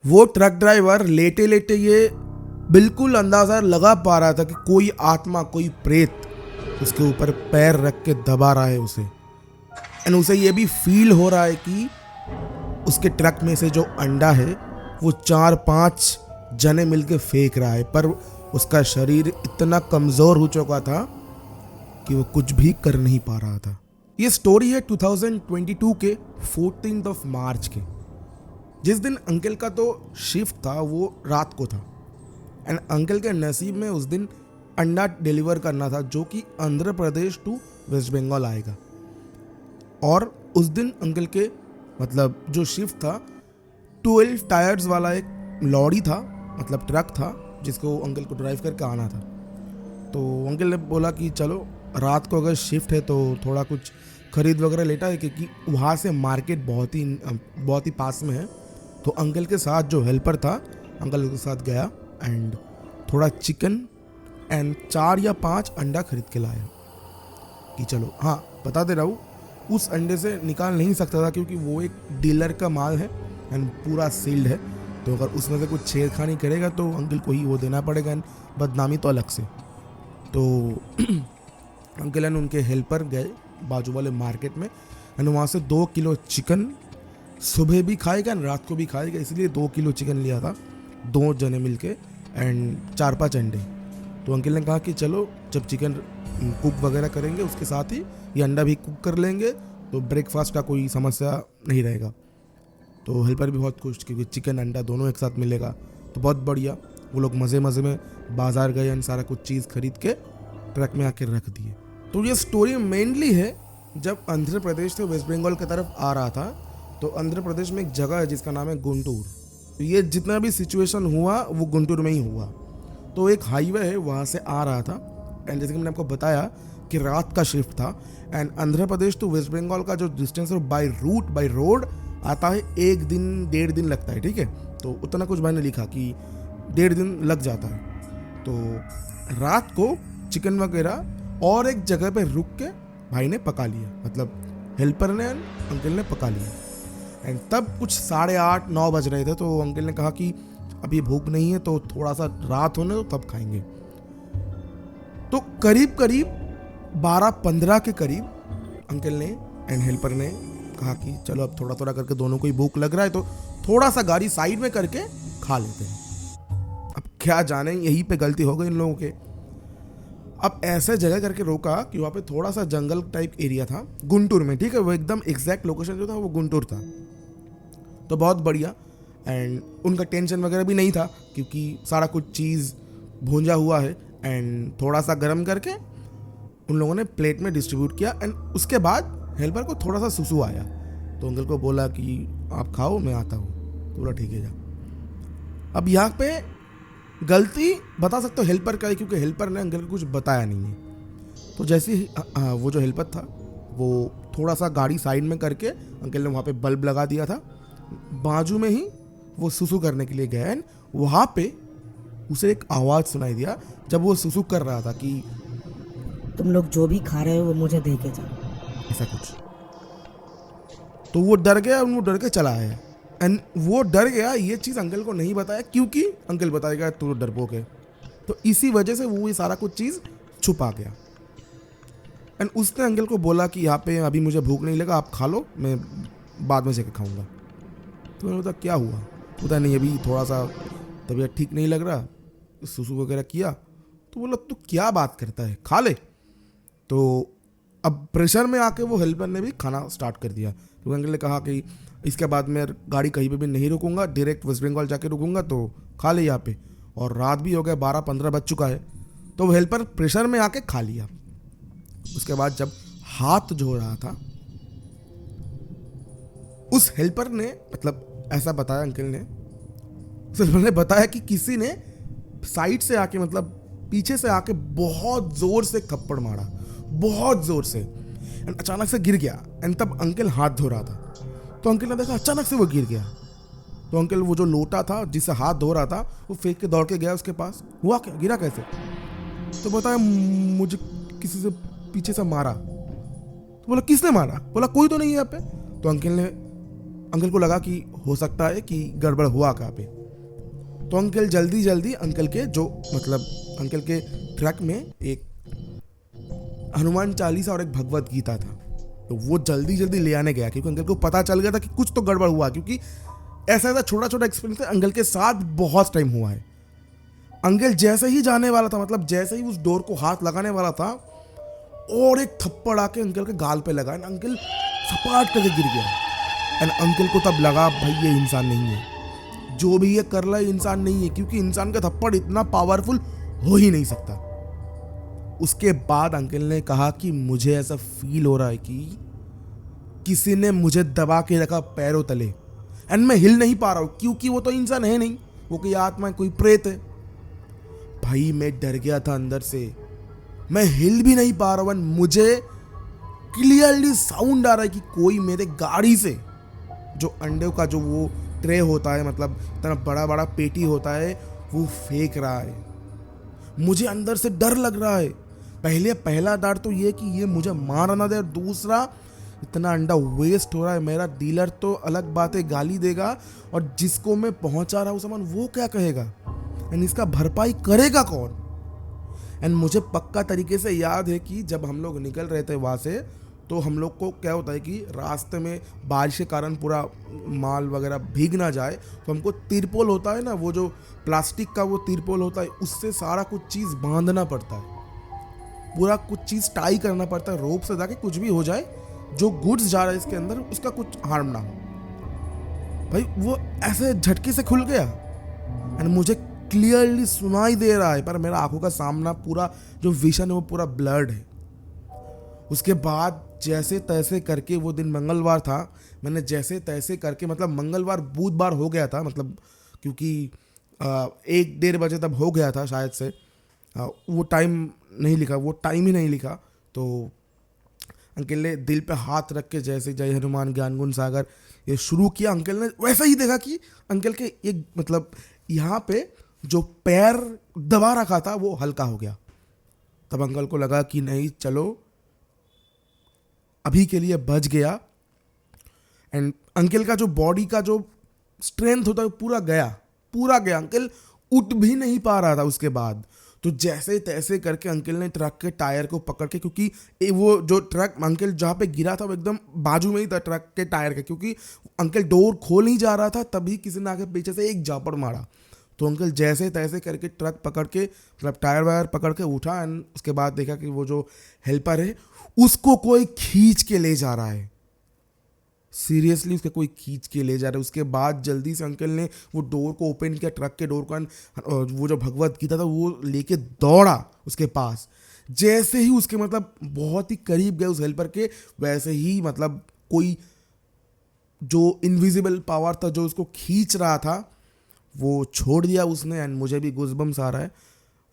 वो truck driver लेटे लेटे ये बिल्कुल अंदाजा लगा पा रहा था कि कोई आत्मा, कोई प्रेत उसके ऊपर पैर रख के दबा रहा है उसे। एंड उसे ये भी फील हो रहा है कि उसके ट्रक में से जो अंडा है वो 4-5 जने मिलके फेंक रहा है, पर उसका शरीर इतना कमज़ोर हो चुका था कि वो कुछ भी कर नहीं पा रहा था। ये स्टोरी है 2022 के 14 मार्च के, जिस दिन अंकल का तो शिफ्ट था वो रात को था। एंड अंकल के नसीब में उस दिन अंडा डिलीवर करना था जो कि आंध्र प्रदेश टू वेस्ट बंगाल आएगा। और उस दिन अंकल के मतलब जो शिफ्ट था 12 टायर्स वाला एक लॉरी था, मतलब ट्रक था, जिसको अंकल को ड्राइव करके आना था। तो अंकल ने बोला कि चलो रात को अगर शिफ्ट है तो थोड़ा कुछ खरीद वगैरह लेटा है, क्योंकि वहाँ से मार्केट बहुत ही पास में है। तो अंकल के साथ जो हेल्पर था, अंकल के साथ गया एंड थोड़ा चिकन एंड 4 या 5 अंडा खरीद के लाया कि चलो। हाँ, बता दे रहा हूँ, उस अंडे से निकाल नहीं सकता था क्योंकि वो एक डीलर का माल है एंड पूरा सील्ड है। तो अगर उसमें से कुछ छेड़खानी करेगा तो अंकल को ही वो देना पड़ेगा एंड बदनामी तो अलग से। तो अंकल एंड उनके हेल्पर गए बाजू वाले मार्केट में एंड वहाँ से 2 किलो चिकन सुबह भी खाएगा एंड रात को भी खाएगा, इसलिए 2 किलो चिकन लिया था 2 जने मिलके एंड 4-5 अंडे। तो अंकल ने कहा कि चलो जब चिकन कुक वगैरह करेंगे उसके साथ ही ये अंडा भी कुक कर लेंगे तो ब्रेकफास्ट का कोई समस्या नहीं रहेगा। तो हेल्पर भी बहुत खुश क्योंकि चिकन अंडा दोनों एक साथ मिलेगा तो बहुत बढ़िया। वो लोग मज़े मज़े में बाज़ार गए एंड सारा कुछ चीज़ खरीद के ट्रक में आके रख दिए। तो ये स्टोरी मेनली है जब आंध्र प्रदेश से वेस्ट बंगाल की तरफ आ रहा था। तो आंध्र प्रदेश में एक जगह है जिसका नाम है गुंटूर। तो ये जितना भी सिचुएशन हुआ वो गुंटूर में ही हुआ। तो एक हाईवे है, वहाँ से आ रहा था एंड जैसे कि मैंने आपको बताया कि रात का शिफ्ट था एंड आंध्र प्रदेश टू वेस्ट बंगाल का जो डिस्टेंस है बाई रोड आता है 1 दिन 1.5 दिन लगता है, ठीक है। तो उतना कुछ भाई ने लिखा कि 1.5 दिन लग जाता है। तो रात को चिकन वगैरह और एक जगह पे रुक के भाई ने पका लिया, मतलब हेल्पर ने अंकल ने पका लिया। एंड तब कुछ 8:30-9 बज रहे थे। तो अंकल ने कहा कि अभी भूख नहीं है तो थोड़ा सा रात होने तो तब खाएंगे। तो करीब 12-15 के करीब अंकल ने एंड हेल्पर ने कहा कि चलो अब थोड़ा थोड़ा करके दोनों को ही भूख लग रहा है तो थोड़ा सा गाड़ी साइड में करके खा लेते हैं। अब क्या जाने यहीं पे गलती हो गई इन लोगों के। अब ऐसे जगह करके रोका कि वहाँ पे थोड़ा सा जंगल टाइप एरिया था गुंटूर में, ठीक है। वो एकदम एग्जैक्ट लोकेशन जो था वो गुंटूर था। तो बहुत बढ़िया एंड उनका टेंशन वगैरह भी नहीं था क्योंकि सारा कुछ चीज़ भूंजा हुआ है एंड थोड़ा सा गर्म करके उन लोगों ने प्लेट में डिस्ट्रीब्यूट किया। एंड उसके बाद हेल्पर को थोड़ा सा सुसु आया तो अंकल को बोला कि आप खाओ मैं आता हूँ। तो बोला ठीक है जा। अब यहाँ पे गलती बता सकते हो हेल्पर का ही, क्योंकि हेल्पर ने अंकल को कुछ बताया नहीं है। तो जैसे ही वो जो हेल्पर था वो थोड़ा सा गाड़ी साइड में करके अंकल ने वहाँ पे बल्ब लगा दिया था, बाजू में ही वो सुसु करने के लिए गया एंड वहाँ पे उसे एक आवाज़ सुनाई दिया जब वो सुसु कर रहा था कि तुम लोग जो भी खा रहे हो वो मुझे दे के जाओ, ऐसा कुछ। तो वो डर गया, वो डर के चला आया एंड वो डर गया। ये चीज़ अंकल को नहीं बताया क्योंकि अंकल बताएगा तू डरपोक है। तो इसी वजह से वो ये सारा कुछ चीज़ छुपा गया। एंड उसने अंकल को बोला कि यहाँ पे अभी मुझे भूख नहीं लगा, आप खा लो, मैं बाद में जाके खाऊंगा। तो मैंने बोला क्या हुआ? पता नहीं, अभी थोड़ा सा तबीयत ठीक नहीं लग रहा, सुसु वगैरह किया। तो बोला तू क्या बात करता है, खा ले। तो अब प्रेशर में आके वो हेल्पर ने भी खाना स्टार्ट कर दिया। तो अंकल ने कहा कि इसके बाद मैं गाड़ी कहीं पे भी नहीं रुकूंगा, डायरेक्ट वेस्ट बंगाल जाके रुकूंगा, तो खा ले यहाँ पे। और रात भी हो गया, 12-15 बज चुका है। तो वो हेल्पर प्रेशर में आके खा लिया। उसके बाद जब हाथ धो रहा था उस हेल्पर ने, मतलब ऐसा बताया अंकल ने, उस हेल्पर ने बताया कि किसी ने साइड से आके, मतलब पीछे से आके बहुत जोर से थप्पड़ मारा, बहुत जोर से। एंड अचानक से गिर गया। एंड तब अंकल हाथ धो रहा था तो अंकल ने देखा अचानक से वो गिर गया। तो अंकल वो जो लोटा था जिससे हाथ धो रहा था वो फेंक के दौड़ के गया उसके पास। हुआ क्या, गिरा कैसे? तो बताया मुझे किसी से पीछे से मारा। तो बोला किसने मारा? बोला कोई तो नहीं है यहाँ पे। तो अंकल को लगा कि हो सकता है कि गड़बड़ हुआ कहाँ पे। तो अंकल जल्दी जल्दी अंकल के जो मतलब अंकल के ट्रक में एक हनुमान चालीसा और एक भगवत गीता था, तो वो जल्दी जल्दी ले आने गया क्योंकि अंकल को पता चल गया था कि कुछ तो गड़बड़ हुआ, क्योंकि ऐसा ऐसा छोटा छोटा एक्सपीरियंस अंकल के साथ बहुत टाइम हुआ है। अंकल जैसे ही जाने वाला था, मतलब जैसे ही उस डोर को हाथ लगाने वाला था, और एक थप्पड़ आके अंकल के गाल पे लगा, अंकल सपाट करके गिर गया। एंड अंकल को तब लगा भाई ये इंसान नहीं है, जो भी ये कर रहा है इंसान नहीं है, क्योंकि इंसान का थप्पड़ इतना पावरफुल हो ही नहीं सकता। उसके बाद अंकल ने कहा कि मुझे ऐसा फील हो रहा है कि किसी ने मुझे दबा के रखा पैरों तले, एंड मैं हिल नहीं पा रहा हूं, क्योंकि वो तो इंसान है नहीं, वो कोई आत्मा है, कोई प्रेत है। भाई मैं डर गया था अंदर से, मैं हिल भी नहीं पा रहा हूं। मुझे क्लियरली साउंड आ रहा है कि कोई मेरे गाड़ी से जो अंडे का जो वो ट्रे होता है, मतलब इतना बड़ा बड़ा पेटी होता है, वो फेंक रहा है। मुझे अंदर से डर लग रहा है। पहला डर तो ये कि ये मुझे मार ना दे, और दूसरा इतना अंडा वेस्ट हो रहा है। मेरा डीलर तो अलग बात है, गाली देगा, और जिसको मैं पहुंचा रहा हूँ सामान वो क्या कहेगा, एंड इसका भरपाई करेगा कौन। एंड मुझे पक्का तरीके से याद है कि जब हम लोग निकल रहे थे वहाँ से, तो हम लोग को क्या होता है कि रास्ते में बारिश के कारण पूरा माल वगैरह भीग ना जाए, तो हमको तिरपोल होता है ना, वो जो प्लास्टिक का वो तिरपोल होता है, उससे सारा कुछ चीज़ बांधना पड़ता है, पूरा कुछ चीज़ टाई करना पड़ता है रोप से, ताकि कुछ भी हो जाए, जो गुड्स जा रहा है इसके अंदर उसका कुछ हार्म ना हो। भाई वो ऐसे झटके से खुल गया, एंड मुझे क्लियरली सुनाई दे रहा है, पर मेरा आंखों का सामना पूरा जो विजन है वो पूरा ब्लर्ड है। उसके बाद जैसे तैसे करके, वो दिन मंगलवार था, मैंने जैसे तैसे करके, मतलब मंगलवार बुधवार हो गया था, मतलब क्योंकि 1-1:30 बजे तब हो गया था शायद से, वो टाइम नहीं लिखा, वो टाइम ही नहीं लिखा। तो अंकल ने दिल पे हाथ रख के जैसे जय हनुमान ज्ञान गुण सागर ये शुरू किया। अंकल ने वैसा ही देखा कि अंकल के एक मतलब यहाँ पे जो पैर दबा रखा था वो हल्का हो गया। तब अंकल को लगा कि नहीं चलो अभी के लिए बच गया। एंड अंकल का जो बॉडी का जो स्ट्रेंथ होता है पूरा गया। अंकल उठ भी नहीं पा रहा था उसके बाद। तो जैसे तैसे करके अंकल ने ट्रक के टायर को पकड़ के, क्योंकि वो जो ट्रक अंकल जहाँ पे गिरा था वो एकदम बाजू में ही था ट्रक के टायर के, क्योंकि अंकल डोर खोल नहीं जा रहा था, तभी किसी ने आके पीछे से एक झापड़ मारा। तो अंकल जैसे तैसे करके ट्रक पकड़ के, मतलब टायर वायर पकड़ के उठा, एंड उसके बाद देखा कि वो जो हेल्पर है उसको कोई खींच के ले जा रहा है। सीरियसली उसके कोई खींच के ले जा रहा है। उसके बाद जल्दी से अंकल ने वो डोर को ओपन किया, ट्रक के डोर का, वो जो भगवत गीता था वो लेके दौड़ा उसके पास। जैसे ही उसके मतलब बहुत ही करीब गए उस हेल्पर के, वैसे ही मतलब कोई जो इनविजिबल पावर था जो उसको खींच रहा था वो छोड़ दिया उसने। एंड मुझे भी गूज़बम्स आ रहा है,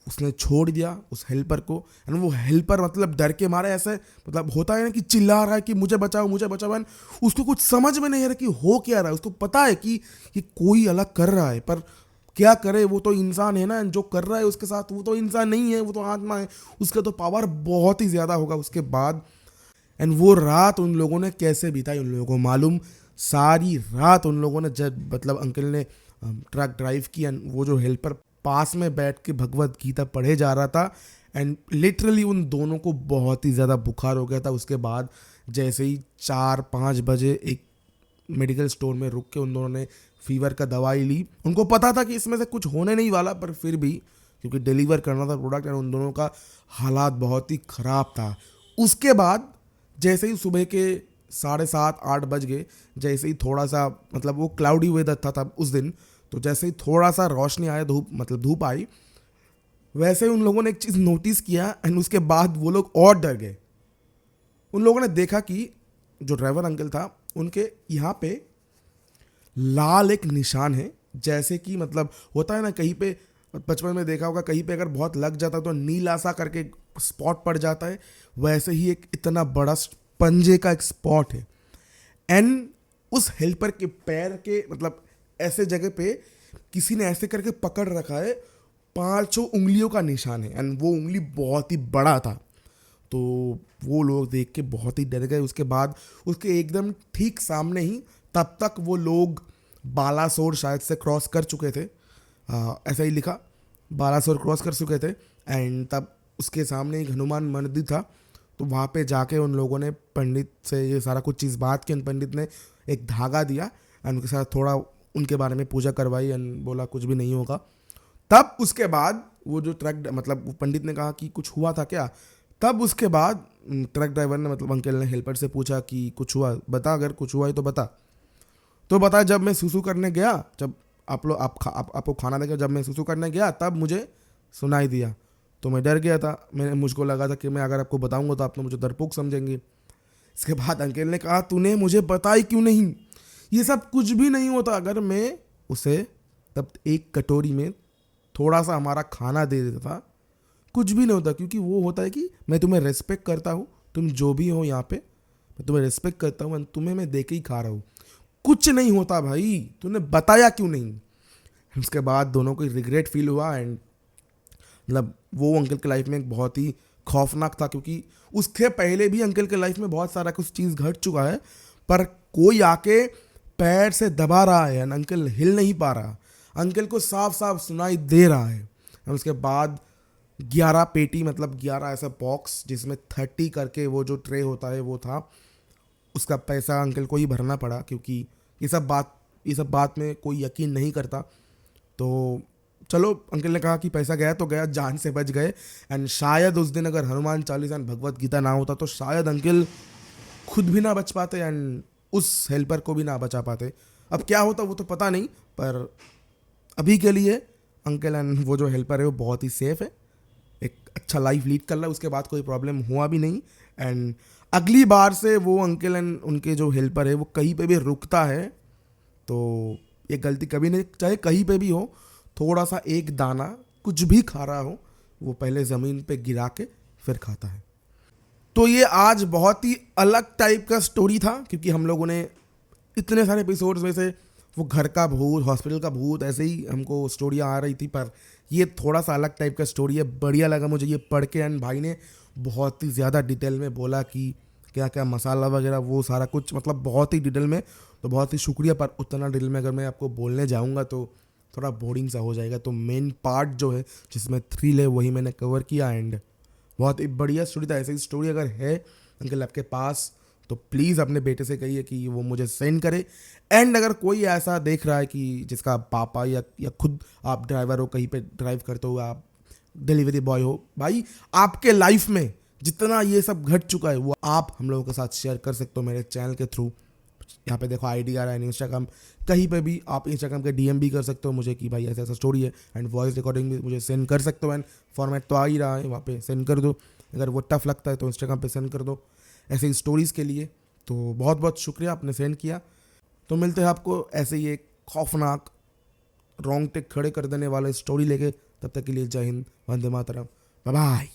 उसने छोड़ दिया उस हेल्पर को। एंड वो हेल्पर मतलब डर के मारे ऐसे, मतलब होता है ना कि चिल्ला रहा है कि मुझे बचाओ। एंड उसको कुछ समझ में नहीं आ रहा कि हो क्या रहा है। उसको पता है कि कोई अलग कर रहा है, पर क्या करे, वो तो इंसान है ना, जो कर रहा है उसके साथ वो तो इंसान नहीं है, वो तो आत्मा है, उसका तो पावर बहुत ही ज़्यादा होगा उसके बाद। एंड वो रात उन लोगों ने कैसे बिताई उन लोगों को मालूम। सारी रात उन लोगों ने, जब मतलब अंकल ने ट्रक ड्राइव की, एंड वो जो हेल्पर पास में बैठ के भगवत गीता पढ़े जा रहा था, एंड लिटरली उन दोनों को बहुत ही ज़्यादा बुखार हो गया था। उसके बाद जैसे ही 4-5 बजे एक मेडिकल स्टोर में रुक के उन दोनों ने फीवर का दवाई ली। उनको पता था कि इसमें से कुछ होने नहीं वाला, पर फिर भी क्योंकि डिलीवर करना था प्रोडक्ट, एंड उन दोनों का हालात बहुत ही ख़राब था। उसके बाद जैसे ही सुबह के 7:30-8 बज गए, जैसे ही थोड़ा सा मतलब वो क्लाउडी वेदर था तब उस दिन, तो जैसे ही थोड़ा सा रोशनी आया, धूप आई, वैसे ही उन लोगों ने एक चीज़ नोटिस किया। एंड उसके बाद वो लोग और डर गए। उन लोगों ने देखा कि जो ड्राइवर अंकल था उनके यहाँ पे लाल एक निशान है, जैसे कि मतलब होता है ना कहीं पे, बचपन में देखा होगा कहीं पे अगर बहुत लग जाता है तो नीला सा करके स्पॉट पड़ जाता है, वैसे ही एक इतना बड़ा पंजे का एक स्पॉट है। एंड उस हेल्पर के पैर के मतलब ऐसे जगह पे किसी ने ऐसे करके पकड़ रखा है, 5 उंगलियों का निशान है, एंड वो उंगली बहुत ही बड़ा था। तो वो लोग देख के बहुत ही डर गए। उसके बाद उसके एकदम ठीक सामने ही, तब तक वो लोग बालासोर शायद से क्रॉस कर चुके थे, ऐसा ही लिखा 1200 क्रॉस कर चुके थे। एंड तब उसके सामने एक हनुमान मंदिर था, तो वहाँ पे जाके उन लोगों ने पंडित से ये सारा कुछ चीज़ बात की। पंडित ने एक धागा दिया एंड उनके साथ थोड़ा उनके बारे में पूजा करवाई एंड बोला कुछ भी नहीं होगा। तब उसके बाद वो जो ट्रक मतलब वो पंडित ने कहा कि कुछ हुआ था क्या। तब उसके बाद ट्रक ड्राइवर ने मतलब अंकल ने हेल्पर से पूछा कि कुछ हुआ बता, अगर कुछ हुआ है तो बता। तो बता, जब मैं सुसु करने गया, जब आपको खाना देकर जब मैं सुसु करने गया तब मुझे सुनाई दिया, तो मैं डर गया था। मुझको लगा था कि मैं अगर आपको बताऊंगा तो आप तो मुझे डरपोक समझेंगे। इसके बाद अंकल ने कहा तूने मुझे बताई क्यों नहीं, ये सब कुछ भी नहीं होता अगर मैं उसे तब एक कटोरी में थोड़ा सा हमारा खाना दे देता था, कुछ भी नहीं होता। क्योंकि वो होता है कि मैं तुम्हें रिस्पेक्ट करता हूँ, तुम जो भी हो यहाँ पे मैं तुम्हें रिस्पेक्ट करता हूँ, तुम्हें मैं दे के ही खा रहा हूँ, कुछ नहीं होता भाई, तूने बताया क्यों नहीं। उसके बाद दोनों को रिग्रेट फील हुआ एंड मतलब वो अंकल के लाइफ में एक बहुत ही खौफनाक था, क्योंकि उसके पहले भी अंकल के लाइफ में बहुत सारा कुछ चीज़ घट चुका है, पर कोई आके पैर से दबा रहा है, अंकल हिल नहीं पा रहा, अंकल को साफ साफ सुनाई दे रहा है। और उसके बाद 11 पेटी मतलब 11 ऐसा बॉक्स जिसमें 30 करके वो जो ट्रे होता है वो था, उसका पैसा अंकल को ही भरना पड़ा, क्योंकि ये सब बात में कोई यकीन नहीं करता। तो चलो अंकल ने कहा कि पैसा गया तो गया, जान से बच गए। एंड शायद उस दिन अगर हनुमान चालीसा एंड भगवत गीता ना होता तो शायद अंकल खुद भी ना बच पाते एंड उस हेल्पर को भी ना बचा पाते। अब क्या होता वो तो पता नहीं, पर अभी के लिए अंकल एंड वो जो हेल्पर है वो बहुत ही सेफ है, एक अच्छा लाइफ लीड कर रहा है, उसके बाद कोई प्रॉब्लम हुआ भी नहीं। एंड अगली बार से वो अंकल एंड उनके जो हेल्पर है वो कहीं पे भी रुकता है तो ये गलती कभी नहीं, चाहे कहीं पे भी हो, थोड़ा सा एक दाना कुछ भी खा रहा हो वो पहले ज़मीन पे गिरा के फिर खाता है। तो ये आज बहुत ही अलग टाइप का स्टोरी था, क्योंकि हम लोगों ने इतने सारे एपिसोड्स में से वो घर का भूत, हॉस्पिटल का भूत, ऐसे ही हमको स्टोरियाँ आ रही थी, पर ये थोड़ा सा अलग टाइप का स्टोरी है। बढ़िया लगा मुझे ये पढ़ के एंड भाई ने बहुत ही ज़्यादा डिटेल में बोला कि क्या क्या मसाला वगैरह वो सारा कुछ, मतलब बहुत ही डिटेल में, तो बहुत ही शुक्रिया। पर उतना डिटेल में अगर मैं आपको बोलने जाऊँगा तो थोड़ा बोरिंग सा हो जाएगा। तो मेन पार्ट जो है जिसमें थ्रिल है वही मैंने कवर किया एंड बहुत ही बढ़िया स्टोरी था। ऐसी स्टोरी अगर है अंकल आपके पास तो प्लीज़ अपने बेटे से कहिए कि वो मुझे सेंड करे। एंड अगर कोई ऐसा देख रहा है कि जिसका पापा या खुद आप ड्राइवर हो, कहीं पे ड्राइव करते हो, आप डिलीवरी बॉय हो, भाई आपके लाइफ में जितना ये सब घट चुका है वो आप हम लोगों के साथ शेयर कर सकते हो मेरे चैनल के थ्रू। यहाँ पे देखो आईडी आ रहा है इंस्टाग्राम, कहीं पे भी आप इंस्टाग्राम के डीएम भी कर सकते हो मुझे कि भाई ऐसा ऐसा स्टोरी है, एंड वॉइस रिकॉर्डिंग भी मुझे सेंड कर सकते हो। एंड फॉर्मेट तो आ ही रहा है, वहाँ पे सेंड कर दो। अगर वो टफ लगता है तो इंस्टाग्राम पे सेंड कर दो ऐसे ही स्टोरीज़ के लिए। तो बहुत बहुत शुक्रिया आपने सेंड किया। तो मिलते हैं आपको ऐसे ही एक खौफनाक रोंगटे खड़े कर देने वाले स्टोरी लेके, तब तक के लिए जय हिंद, वंदे मातरम, बाय बाय।